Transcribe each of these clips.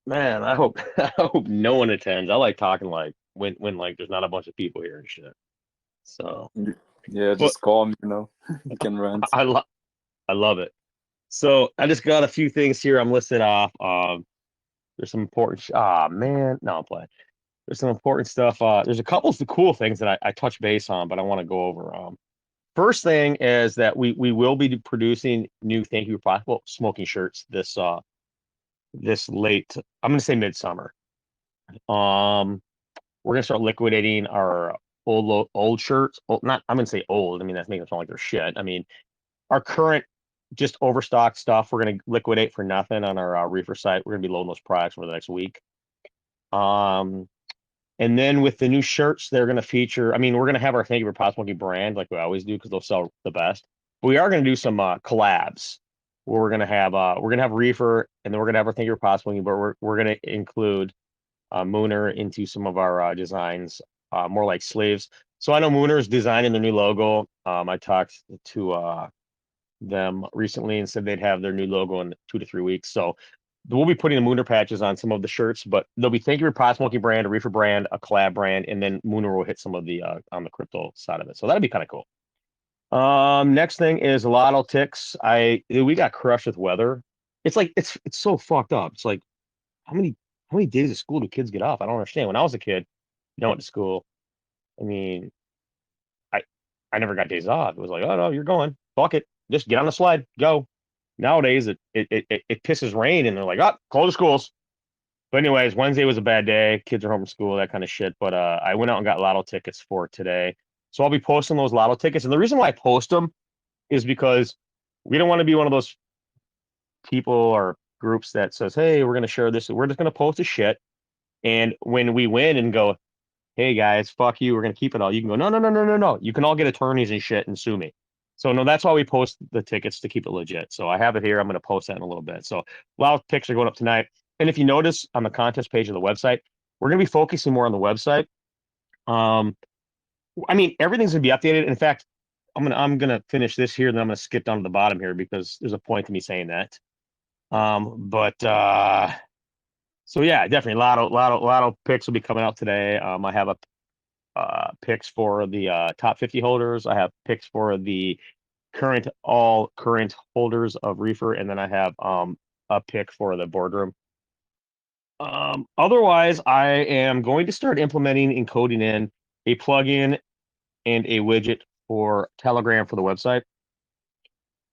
Man, I hope I hope no one attends. I like talking like when like there's not a bunch of people here and shit. So, Yeah, but just call me, you can rent. I love I love it. So I just got a few things here I'm listed off. There's some important. Man, no, I'm playing. There's some important stuff. There's a couple of the cool things that I touch base on, but I want to go over. First thing is that we will be producing new Thank You Possible smoking shirts this late. I'm gonna say midsummer. Um, we're gonna start liquidating our old shirts. Well, not I'm gonna say old. I mean that's making it sound like they're shit. I mean our current just overstock stuff. We're gonna liquidate for nothing on our reefer site. We're gonna be loading those products over the next week. Um, and then with the new shirts, they're gonna feature. I mean, we're gonna have our Thank You for Pot Smoking brand like we always do because they'll sell the best. But we are gonna do some collabs where we're gonna have reefer and then we're gonna have our Thank You for Pot Smoking, but we're gonna include Mooner into some of our designs, more like sleeves. So I know Mooner is designing their new logo. I talked to them recently and said they'd have their new logo in 2 to 3 weeks. So we'll be putting the Mooner patches on some of the shirts, but they'll be Thank You for Pot Smoking brand, a reefer brand, a collab brand, and then Mooner will hit some of the on the crypto side of it. So that'd be kind of cool. Next thing is Lotto ticks. We got crushed with weather. It's like it's so fucked up. It's like how many how many days of school do kids get off? I don't understand. When I was a kid, I went to school. I mean, I I never got days off. It was like, oh no, you're going. Fuck it. Just get on the slide. Go. Nowadays it pisses rain and they're like, oh, close the schools. But anyways, Wednesday was a bad day. Kids are home from school, that kind of shit. But I went out and got lotto tickets for today. So I'll be posting those lotto tickets. And the reason why I post them is because we don't want to be one of those people or groups that says, hey, we're gonna share this. We're just gonna post a shit. And when we win and go, hey guys, fuck you, we're gonna keep it all. You can go, no, no, no, no, no, no. You can all get attorneys and shit and sue me. So no, that's why we post the tickets to keep it legit. So I have it here. I'm gonna post that in a little bit. So a lot of picks are going up tonight. And if you notice on the contest page of the website, we're gonna be focusing more on the website. Um, I mean, everything's gonna be updated. In fact, I'm gonna finish this here, and then I'm gonna skip down to the bottom here because there's a point to me saying that. But so yeah, definitely a lot of picks will be coming out today. I have a picks for the top 50 holders. I have picks for the all current holders of Reefer, and then I have a pick for the boardroom. Otherwise, I am going to start implementing and coding in a plugin and a widget for Telegram for the website,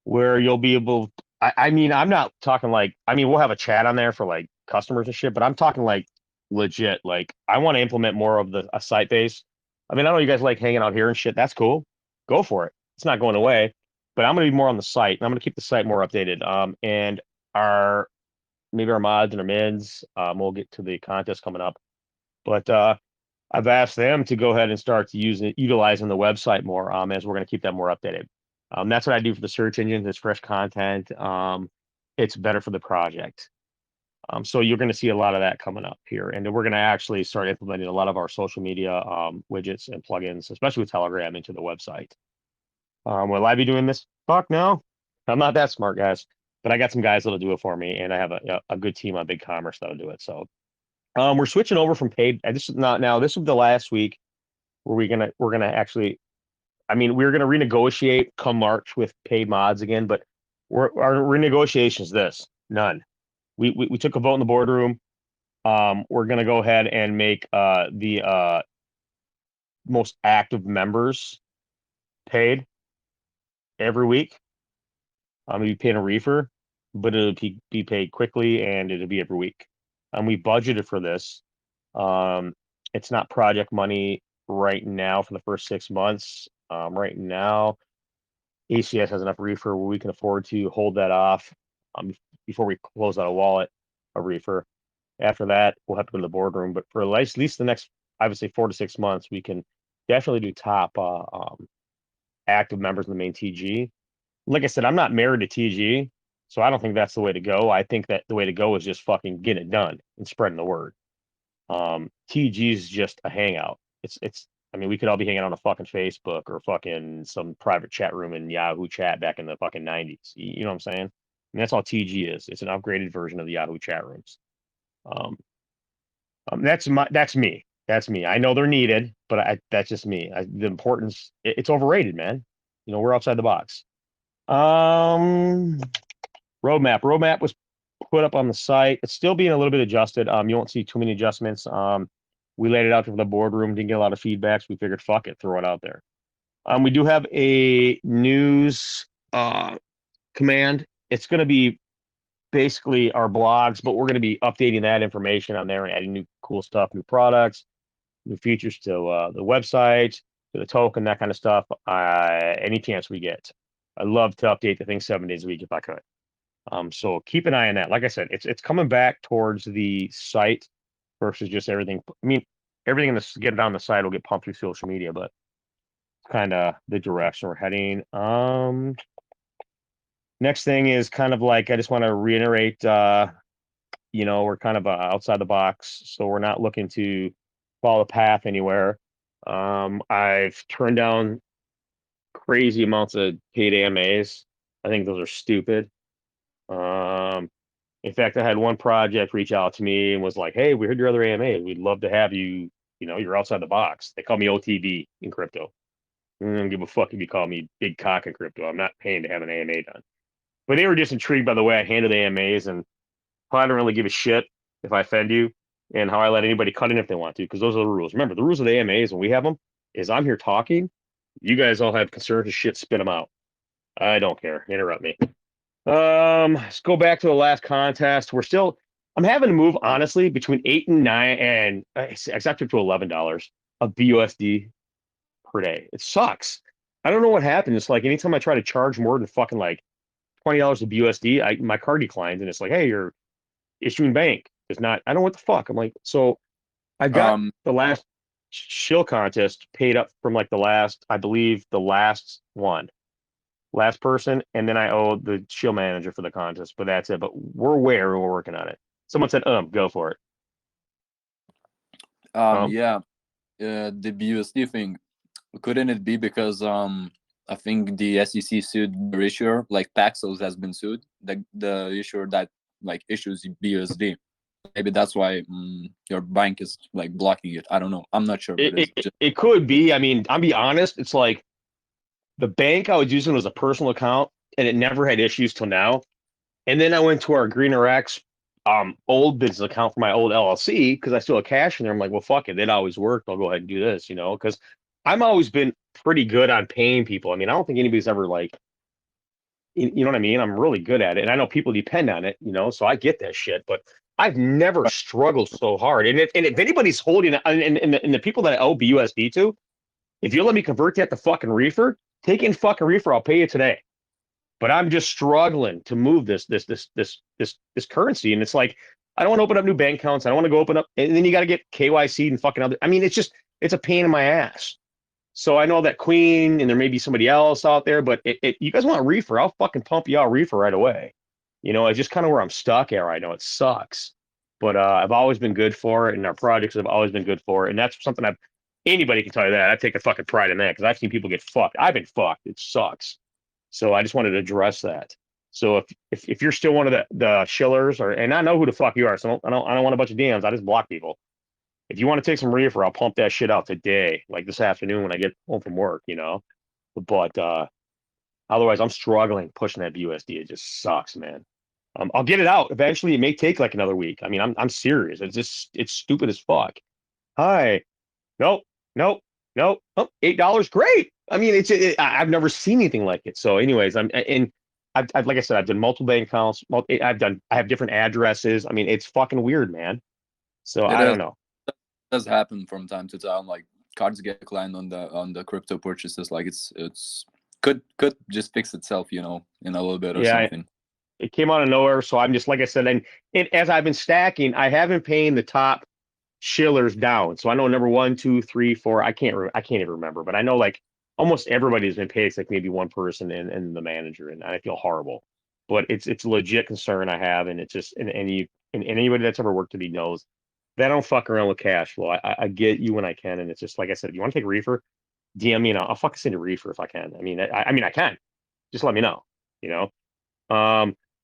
where you'll be able. I mean, I'm not talking like. I mean, we'll have a chat on there for like customers and shit, but I'm talking like legit. Like, I want to implement more of the a site base. I mean, I know you guys like hanging out here and shit. That's cool. Go for it. It's not going away. But I'm gonna be more on the site, and I'm gonna keep the site more updated. And our maybe our mods and our mids. We'll get to the contest coming up, but I've asked them to go ahead and start to utilizing the website more. As we're gonna keep that more updated. That's what I do for the search engines. It's fresh content. It's better for the project. So you're going to see a lot of that coming up here, and we're going to actually start implementing a lot of our social media widgets and plugins, especially with Telegram, into the website. Will I be doing this? Fuck no, I'm not that smart, guys. But I got some guys that'll do it for me, and I have a good team on Big Commerce that'll do it. So we're switching over from paid. And this is not now. This was the last week where we're gonna actually. I mean, we're gonna renegotiate come March with paid mods again, but our renegotiation is this: none. We took a vote in the boardroom. We're gonna go ahead and make the most active members paid every week. We'll be paying a reefer, but be paid quickly and it'll be every week. We budgeted for this. Um, it's not project money right now for the first 6 months. Right now, ACS has enough reefer where we can afford to hold that off before we close out a wallet, a reefer. After that, we'll have to go to the boardroom. But for at least the next, I would say 4 to 6 months, we can definitely do top active members in the main TG. Like I said, I'm not married to TG, so I don't think that's the way to go. I think that the way to go is just fucking getting it done and spreading the word. TG is just a hangout. It's. I mean, we could all be hanging on a fucking Facebook or fucking some private chat room in Yahoo chat back in the fucking 90s. You know what I'm saying? And that's all TG is. It's an upgraded version of the Yahoo chat rooms. That's me. That's me. I know they're needed, but that's just me. The importance, it's overrated, man. We're outside the box. Um, roadmap was put up on the site. It's still being a little bit adjusted. You won't see too many adjustments. We laid it out to the boardroom, didn't get a lot of feedback, so we figured, fuck it, throw it out there. We do have a news command. It's going to be basically our blogs, but we're going to be updating that information on there and adding new cool stuff, new products, new features to the website, to the token, that kind of stuff. Any chance we get. I love to update the thing 7 days a week if I could. So keep an eye on that. Like I said, it's coming back towards the site versus just everything. I mean, everything in this get it on the site will get pumped through social media, but it's kind of the direction we're heading. Next thing is kind of like I just want to reiterate. We're kind of outside the box, so we're not looking to follow a path anywhere. I've turned down crazy amounts of paid AMAs. I think those are stupid. In fact, I had one project reach out to me and was like, "Hey, we heard your other AMA. We'd love to have you. You're outside the box." They call me OTB in crypto. I don't give a fuck if you call me big cock in crypto. I'm not paying to have an AMA done. But they were just intrigued by the way I handled AMAs, and I don't really give a shit if I offend you, and how I let anybody cut in if they want to, because those are the rules. Remember, the rules of the AMAs when we have them is I'm here talking. You guys all have concerns and shit, spit them out. I don't care. Interrupt me. Let's go back to the last contest. I'm having to move honestly between 8 and 9 and except up to $11 of BUSD per day. It sucks. I don't know what happened. It's like anytime I try to charge more than fucking like $20 of BUSD, my card declines, and it's like, hey, you're issuing bank. It's not. I don't know what the fuck. I'm like, so I got the last shill contest paid up from like I believe the last person, and then I owe the shill manager for the contest, but that's it. But we're aware and we're working on it. Someone said, go for it. Yeah, the BUSD thing, couldn't it be because I think the SEC sued the issuer, like Paxos has been sued, the issuer that like issues BUSD. Maybe that's why your bank is like blocking it. I don't know. I'm not sure. But it could be. I mean, I'll be honest. It's like the bank I was using was a personal account, and it never had issues till now. And then I went to our Greener X old business account for my old LLC because I still have cash in there. I'm like, well, fuck it. It always worked. I'll go ahead and do this, because I've always been pretty good on paying people. I mean, I don't think anybody's ever like, you know what I mean? I'm really good at it. And I know people depend on it, so I get that shit. But I've never struggled so hard. And if anybody's holding it, and the people that I owe BUSD to, if you let me convert that to fucking Reefer, take in fucking Reefer, I'll pay you today. But I'm just struggling to move this currency, and it's like I don't want to open up new bank accounts. I don't want to go open up, and then you got to get KYC and fucking other. I mean, it's a pain in my ass. So I know that Queen, and there may be somebody else out there, but you guys want Reefer, I'll fucking pump you out Reefer right away. It's just kind of where I'm stuck at right now. It sucks, but I've always been good for it, and our projects have always been good for it, and that's something anybody can tell you that. I take a fucking pride in that because I've seen people get fucked. I've been fucked. It sucks. So I just wanted to address that. So if you're still one of the shillers, and I know who the fuck you are, so I don't want a bunch of DMs. I just block people. If you want to take some Reefer, I'll pump that shit out today, like this afternoon when I get home from work, But otherwise, I'm struggling pushing that BUSD. It just sucks, man. I'll get it out eventually. It may take like another week. I mean, I'm serious. It's stupid as fuck. Hi, nope, nope, nope. Oh, $8, great. I mean, I've never seen anything like it. So, anyways, I've like I said, I've done multiple bank accounts. I have different addresses. I mean, it's fucking weird, man. So I don't know. It does happen from time to time. Like cards get declined on the crypto purchases. Like it's could just fix itself, in a little bit or something. It came out of nowhere. So I'm just like I said, and as I've been stacking, I haven't paying the top shillers down. So I know number 1, 2, 3, 4. I can't even remember, but I know like almost everybody's been paid except maybe one person and the manager, and I feel horrible. But it's a legit concern I have, and it's just and anybody that's ever worked with me knows that I don't fuck around with cash flow. I get you when I can, and it's just like I said, if you want to take Reefer, DM me and I'll fucking send a Reefer if I can. I mean, I can. Just let me know,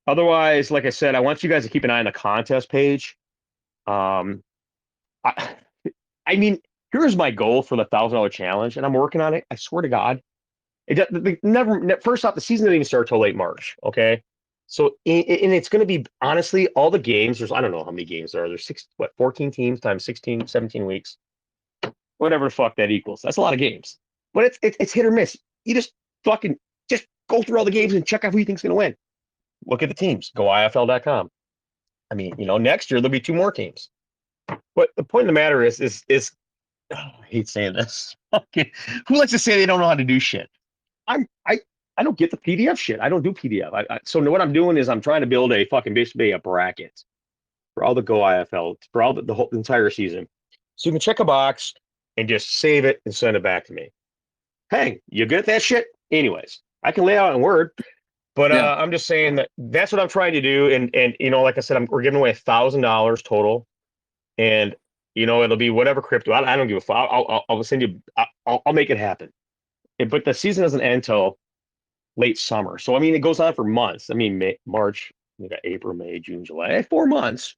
Otherwise, like I said, I want you guys to keep an eye on the contest page. Um, I, I mean, here's my goal for the $1,000 challenge, and I'm working on it. I swear to God, first off, the season didn't even start till late March. Okay, so and it's going to be honestly all the games. I don't know how many games there are. There's 14 teams times 16, 17 weeks, whatever the fuck that equals. That's a lot of games, but it's hit or miss. You fucking just go through all the games and check out who you think's going to win. Look at the teams. Go ifl.com. I mean, next year there'll be 2 more teams. But the point of the matter is I hate saying this. Okay, who likes to say they don't know how to do shit? I'm I don't get the PDF shit. I don't do PDF. So what I'm doing is I'm trying to build basically a bracket for all the Go IFL for all the whole entire season. So you can check a box and just save it and send it back to me. Hey, you good at that shit? Anyways, I can lay out in Word, but Yeah. I'm just saying that's what I'm trying to do. And like I said, we're giving away $1,000 total, and it'll be whatever crypto. I don't give a fuck. I'll send you. I'll make it happen. But the season doesn't end till late summer. So I mean, it goes on for months. I mean, March, you got April, May, June, July, 4 months.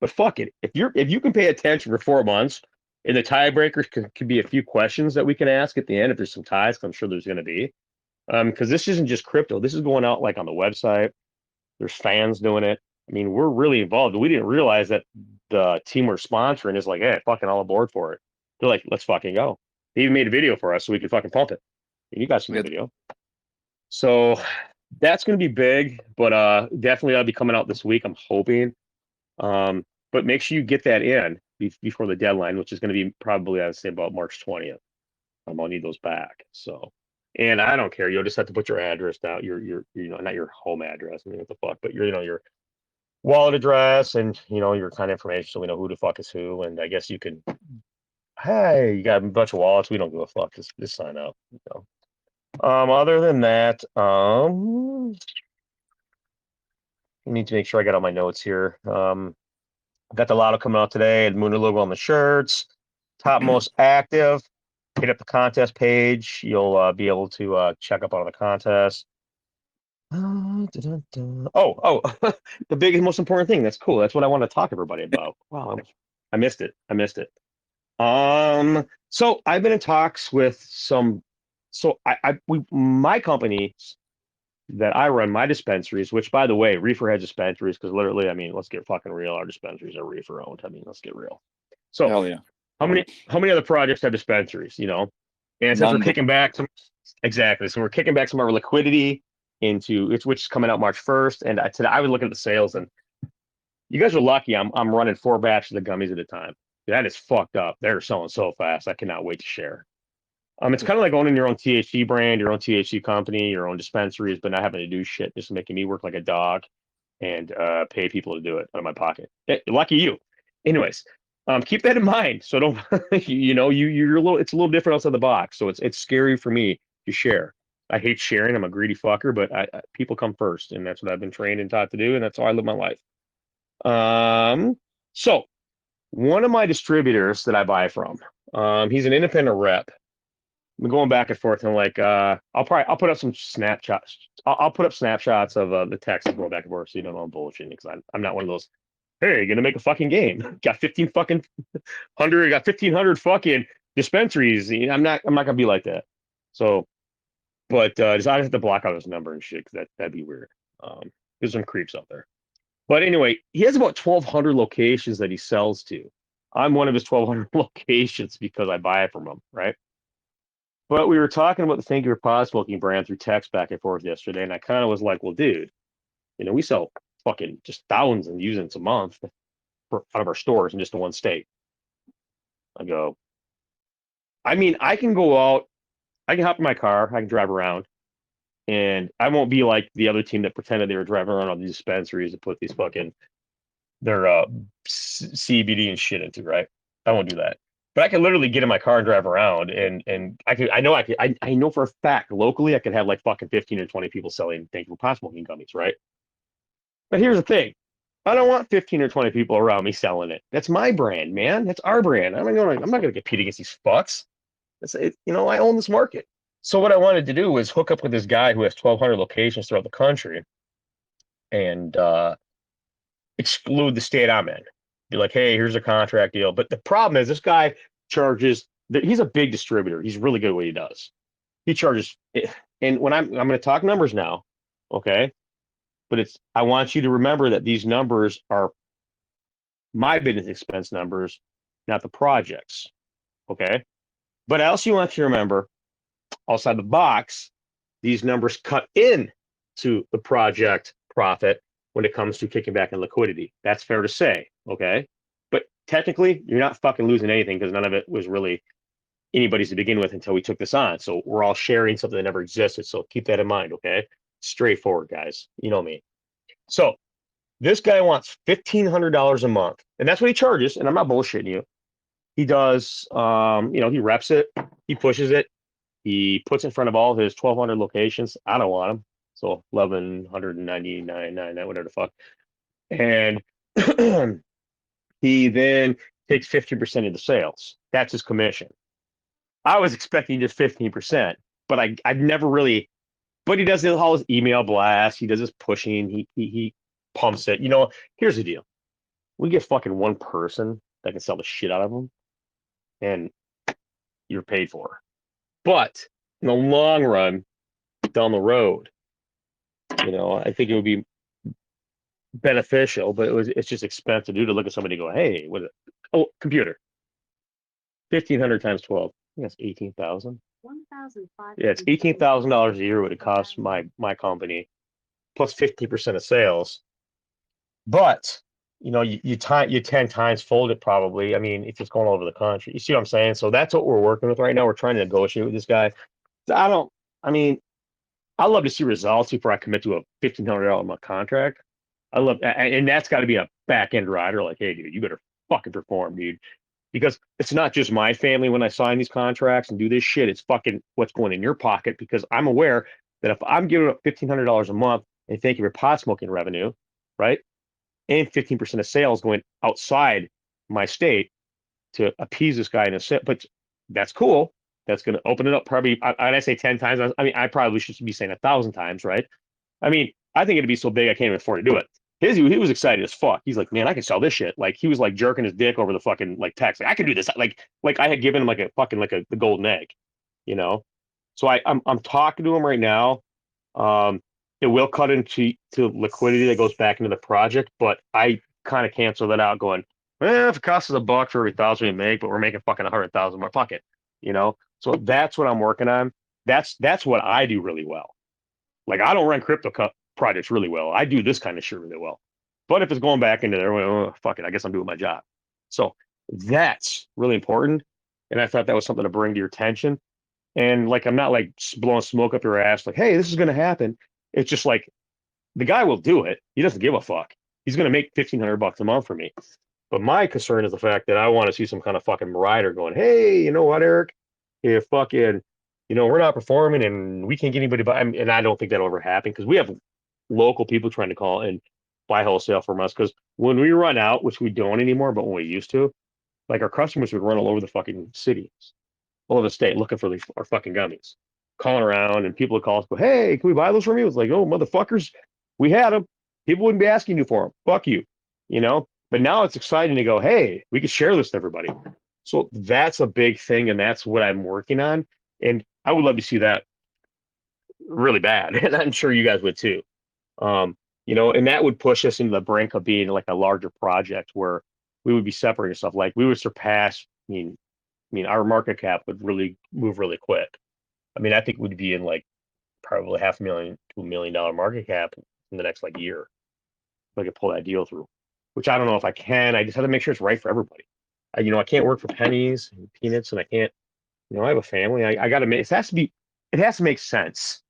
But fuck it, if you can pay attention for 4 months, and the tiebreakers could be a few questions that we can ask at the end if there's some ties. 'Cause I'm sure there's going to be, because this isn't just crypto. This is going out like on the website. There's fans doing it. I mean, we're really involved. We didn't realize that the team we're sponsoring is like, hey, fucking all aboard for it. They're like, let's fucking go. They even made a video for us so we could fucking pump it. And you guys seen the video. So that's going to be big, but definitely I'll be coming out this week. I'm hoping. But make sure you get that in before the deadline, which is going to be probably, I'd say, about March 20th. I'll need those back. So, and I don't care. You'll just have to put your address down. Your not your home address. I mean, what the fuck? But your wallet address and your kind of information, so we know who the fuck is who. And I guess you can. Hey, you got a bunch of wallets. We don't give a fuck. Just sign up. Other than that, I need to make sure I got all my notes here. Got the lotto coming out today. The Mooner logo on the shirts. Top most active. Hit up the contest page. You'll be able to check up on the contest. Oh, the biggest, most important thing. That's cool. That's what I want to talk to everybody about. Wow, I missed it. So I've been in talks with some. So my company that I run, my dispensaries, which by the way, Reefer has dispensaries because literally, I mean, let's get fucking real. Our dispensaries are Reefer owned. I mean, let's get real. So Hell yeah. how many other projects have dispensaries? And since None we're kicking back some, exactly. So we're kicking back some of our liquidity into it's which is coming out March 1st. And today I was looking at the sales, and you guys are lucky. I'm running 4 batches of gummies at a time. That is fucked up. They're selling so fast. I cannot wait to share. It's kind of like owning your own THC brand, your own THC company, your own dispensaries, but not having to do shit, just making me work like a dog and pay people to do it out of my pocket. Lucky you. Anyways, keep that in mind. So don't, you're a little. It's a little different outside the box. So it's scary for me to share. I hate sharing. I'm a greedy fucker, but people come first, and that's what I've been trained and taught to do, and that's how I live my life. So one of my distributors that I buy from, he's an independent rep. I'm going back and forth, and like, I'll put up some snapshots. I'll put up snapshots of the text and go back and forth, so you don't know I'm bullshitting, because I'm not one of those. Hey, you're gonna make a fucking game? Got 1,500 fucking dispensaries. I'm not gonna be like that. So, but I just have to block out his number and shit, because that'd be weird. There's some creeps out there. But anyway, he has about 1,200 locations that he sells to. I'm one of his 1,200 locations because I buy it from him, right? But we were talking about the Thank You for Pod Smoking brand through text back and forth yesterday, and I kind of was like, well, dude, we sell fucking just thousands of units a month out of our stores in just one state. I go, I mean, I can go out, I can hop in my car, I can drive around, and I won't be like the other team that pretended they were driving around all these dispensaries to put these fucking their CBD and shit into, right? I won't do that. But I can literally get in my car and drive around, and I know for a fact locally I could have like fucking 15 or 20 people selling Thank You for Pot Smoking gummies, right? But here's the thing. I don't want 15 or 20 people around me selling it. That's my brand, man. That's our brand. I'm not gonna compete against these fucks. I own this market. So what I wanted to do was hook up with this guy who has 1,200 locations throughout the country and exclude the state I'm in. be like, hey, here's a contract deal. But the problem is this guy charges. He's a big distributor. He's really good at what he does. He charges, and when I'm going to talk numbers now, okay? But I want you to remember that these numbers are my business expense numbers, not the projects, okay? But I also want you to remember, outside the box, these numbers cut in to the project profit when it comes to kicking back in liquidity. That's fair to say, okay? But technically, you're not fucking losing anything because none of it was really anybody's to begin with until we took this on. So we're all sharing something that never existed. So keep that in mind, okay? Straightforward, guys. You know me. So this guy wants $1,500 a month, and that's what he charges. And I'm not bullshitting you. He does, he reps it, he pushes it, he puts in front of all his 1,200 locations. I don't want them, so 1,199.99, whatever the fuck. And he then takes 50% of the sales. That's his commission. I was expecting just 15%, but I've never really. But he does all his email blasts. He does his pushing. He pumps it. Here's the deal: we get fucking one person that can sell the shit out of them, and you're paid for. But in the long run, down the road, I think it would be beneficial. But it's just expensive to look at somebody and go, hey, what is it? Oh, computer. 1,500 times 12. I think that's 18,000. 1,500. Yeah, it's $18,000 a year would it cost my company, plus 50% of sales. But you 10 times fold it probably. I mean, if it's going all over the country, you see what I'm saying? So that's what we're working with right now. We're trying to negotiate with this guy. I love to see results before I commit to a $1,500 a month contract. And that's got to be a back end rider. Like, hey, dude, you better fucking perform, dude. Because it's not just my family when I sign these contracts and do this shit. It's fucking what's going in your pocket. Because I'm aware that if I'm giving up $1,500 a month and thank you for pot smoking revenue, right, and 15% of sales going outside my state to appease this guy in a set, but that's cool. That's going to open it up probably. I say 10 times. I probably should be saying 1,000 times, right? I think it'd be so big I can't even afford to do it. He was excited as fuck. He's like, man, I can sell this shit. Like he was like jerking his dick over the fucking like text. Like I can do this. Like I had given him like a fucking the golden egg, So I'm talking to him right now. It will cut into liquidity that goes back into the project, but I kind of cancel that out, going, if it costs us $1 for every 1,000 we make, but we're making fucking 100,000 more, fuck it, So that's what I'm working on. That's what I do really well. Like I don't run crypto projects really well. I do this kind of shit really well. But if it's going back into there, well, fuck it. I guess I'm doing my job. So that's really important. And I thought that was something to bring to your attention. And like, I'm not like blowing smoke up your ass, like, hey, this is going to happen. It's just like the guy will do it. He doesn't give a fuck. He's going to make $1,500 a month for me. But my concern is the fact that I want to see some kind of fucking rider going, hey, you know what, Eric? If fucking, we're not performing and we can't get anybody by. And I don't think that'll ever happen because we have local people trying to call and buy wholesale from us. Because when we run out, which we don't anymore, but when we used to, like our customers would run all over the fucking city, all over the state looking for our fucking gummies, calling around, and people would call us, go, hey, can we buy those from you? It's like, oh, motherfuckers, we had them. People wouldn't be asking you for them. Fuck you, But now it's exciting to go, hey, we could share this with everybody. So that's a big thing, and that's what I'm working on. And I would love to see that really bad. And I'm sure you guys would too. And that would push us into the brink of being like a larger project where we would be separating stuff. Like we would surpass, our market cap would really move really quick. I think we'd be in like probably $500,000 to $1 million market cap in the next like year. If I could pull that deal through, which I don't know if I can. I just have to make sure it's right for everybody. I can't work for pennies and peanuts, and I can't, I have a family. I got to make, it has to make sense,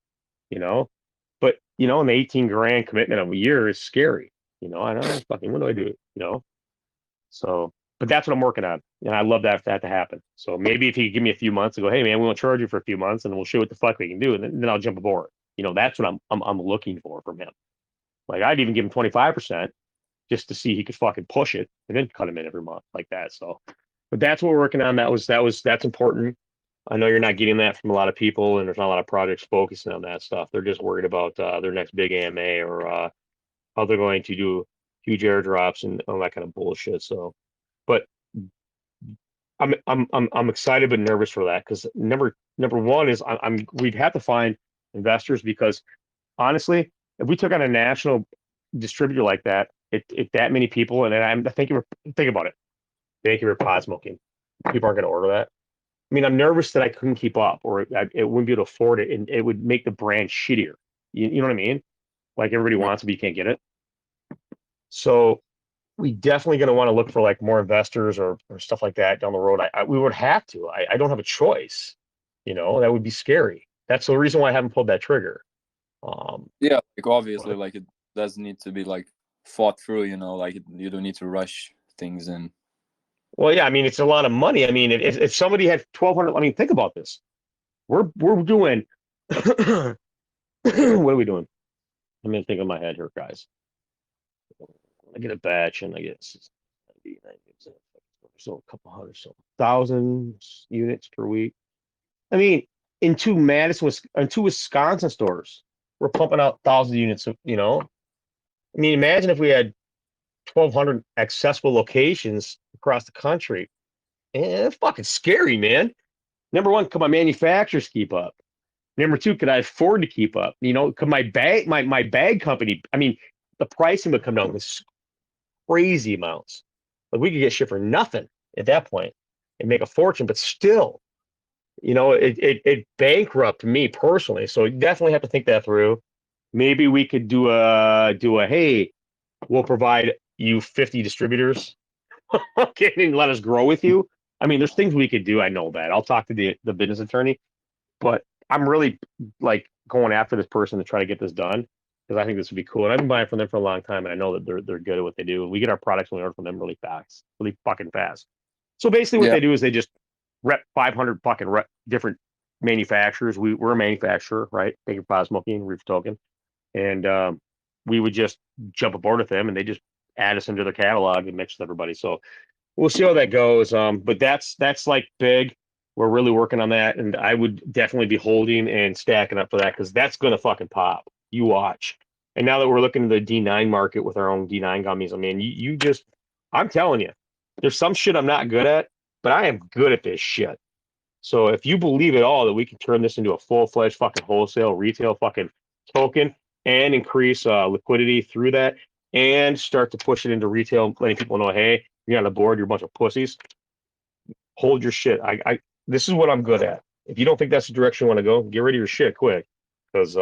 but, an 18 grand commitment of a year is scary. I don't know, fucking, what do I do? So, but that's what I'm working on. And I love that to happen. So maybe if he could give me a few months and go, hey man, we won't charge you for a few months and we'll show what the fuck we can do. And then I'll jump aboard. That's what I'm looking for from him. Like I'd even give him 25% just to see he could fucking push it and then cut him in every month like that. So, but that's what we're working on. That's important. I know you're not getting that from a lot of people, and there's not a lot of projects focusing on that stuff. They're just worried about their next big AMA or how they're going to do huge airdrops and all that kind of bullshit. So, but I'm excited but nervous for that because number one is we'd have to find investors because honestly, if we took on a national distributor like that, it that many people, and I'm think about it. Thank you for pot smoking. People aren't going to order that. I mean, I'm nervous that I couldn't keep up, or it wouldn't be able to afford it, and it would make the brand shittier. You know what I mean? Like everybody Right. wants it, but you can't get it. So we definitely going to want to look for like more investors or stuff like that down the road. We would have to. I don't have a choice. You know, that would be scary. That's the reason why I haven't pulled that trigger. Yeah, like obviously, But, like it does need to be like thought through. Like you don't need to rush things in. well, yeah, I mean, it's a lot of money. I mean, if somebody had 1,200, I mean, think about this. We're doing. What are we doing? I'm gonna think of my head here, guys. I get a batch and I get so a couple hundred, so 1,000 units per week. I mean, in two Wisconsin stores, we're pumping out 1,000 units. You know, I mean, imagine if we had 1,200 accessible locations across the country. It's fucking scary, man. Number one, could my manufacturers keep up? Number two, could I afford to keep up? You know, could my bag company? I mean, the pricing would come down with crazy amounts. Like we could get shit for nothing at that point and make a fortune, but still, you know, it bankrupt me personally. So you definitely have to think that through. Maybe we could do a hey, we'll provide you 50 distributors. Okay, and let us grow with you. I mean, there's things we could do. I know that. I'll talk to the business attorney, but I'm really like going after this person to try to get this done because I think this would be cool. And I've been buying from them for a long time, and I know that they're good at what they do. And we get our products when we order from them really fast, really fucking fast. So basically, what Yeah, they do is they just rep 500 fucking different manufacturers. We're a manufacturer, right? Thank you for smoking, Reefertoken, and we would just jump aboard with them, and they just add us into their catalog and mix with everybody. So we'll see how that goes. But that's like big. We're really working on that, and I would definitely be holding and stacking up for that because that's gonna fucking pop. You watch. And now that we're looking at the D9 market with our own D9 gummies, I mean, you just, I'm telling you, there's some shit I'm not good at, but I am good at this shit. So if you believe at all that we can turn this into a full-fledged fucking wholesale retail fucking token and increase liquidity through that and start to push it into retail, letting people know, hey, you're on the board, you're a bunch of pussies. Hold your shit. I this is what I'm good at. If you don't think that's the direction you want to go, get rid of your shit quick. Because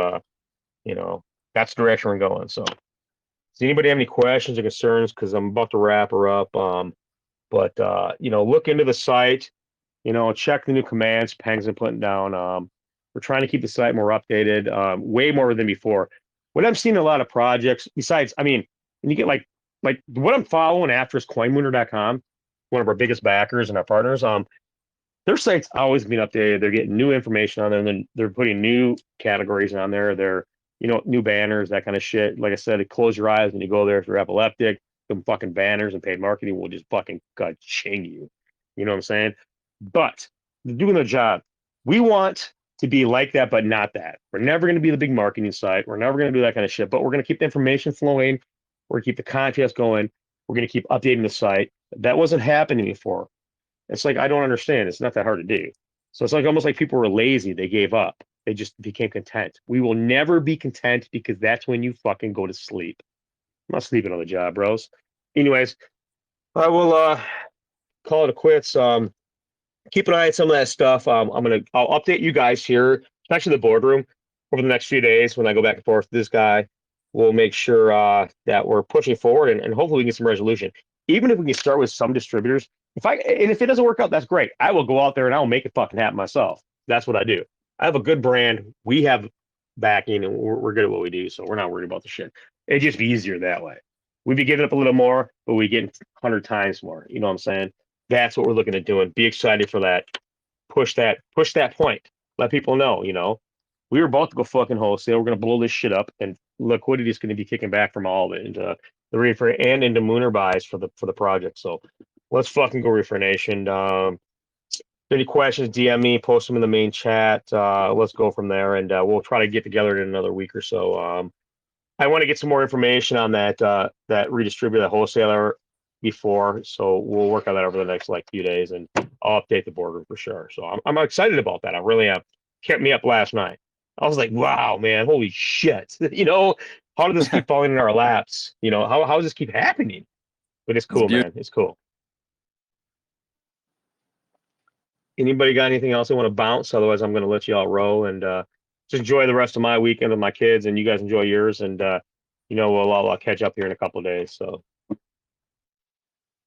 you know, that's the direction we're going. So does anybody have any questions or concerns? Because I'm about to wrap her up. But you know, look into the site, you know, check the new commands Peng's been putting down. We're trying to keep the site more updated, way more than before. What I'm seeing a lot of projects, besides, I mean, when you get like what I'm following after is coinmooner.com, one of our biggest backers and our partners. Their site's always been updated. They're getting new information on there, and then they're putting new categories on there. They're, you know, new banners, that kind of shit. Like I said, close your eyes when you go there if you're epileptic. Some fucking banners and paid marketing will just fucking ching you. You know what I'm saying? But they're doing their job. We want to be like that, but not that. We're never going to be the big marketing site. We're never going to do that kind of shit. But we're going to keep the information flowing. We're going to keep the contest going. We're going to keep updating the site. That wasn't happening before. It's like I don't understand. It's not that hard to do. So it's like almost like people were lazy. They gave up. They just became content. We will never be content because that's when you fucking go to sleep. I'm not sleeping on the job, bros. Anyways, I will call it a quits. Keep an eye on some of that stuff. I'll update you guys here, especially the boardroom, over the next few days when I go back and forth with this guy. We'll make sure that we're pushing forward and hopefully we can get some resolution. Even if we can start with some distributors, if it doesn't work out, that's great. I will go out there and I'll make it fucking happen myself. That's what I do. I have a good brand. We have backing, and we're good at what we do, so we're not worried about the shit. It'd just be easier that way. We'd be giving up a little more, but we get 100 times more. You know what I'm saying? That's what we're looking at doing. Be excited for that. Push that point. Let people know, you know. We were about to go fucking wholesale. We're gonna blow this shit up, and liquidity is gonna be kicking back from all of it into the reefer and into Mooner buys for the project. So let's fucking go Reefer Nation. Any questions, DM me, post them in the main chat. Let's go from there, and we'll try to get together in another week or so. I want to get some more information on that redistributor, that wholesaler before. So we'll work on that over the next like few days, and I'll update the boardroom for sure. So I'm excited about that. I really am. Kept me up last night. I was like, wow, man, holy shit. How did this keep falling in our laps? How does this keep happening? But it's It's cool, man. It's cool. Anybody got anything else they want to bounce? Otherwise, I'm going to let you all roll and just enjoy the rest of my weekend with my kids, and you guys enjoy yours. And we'll all catch up here in a couple of days. So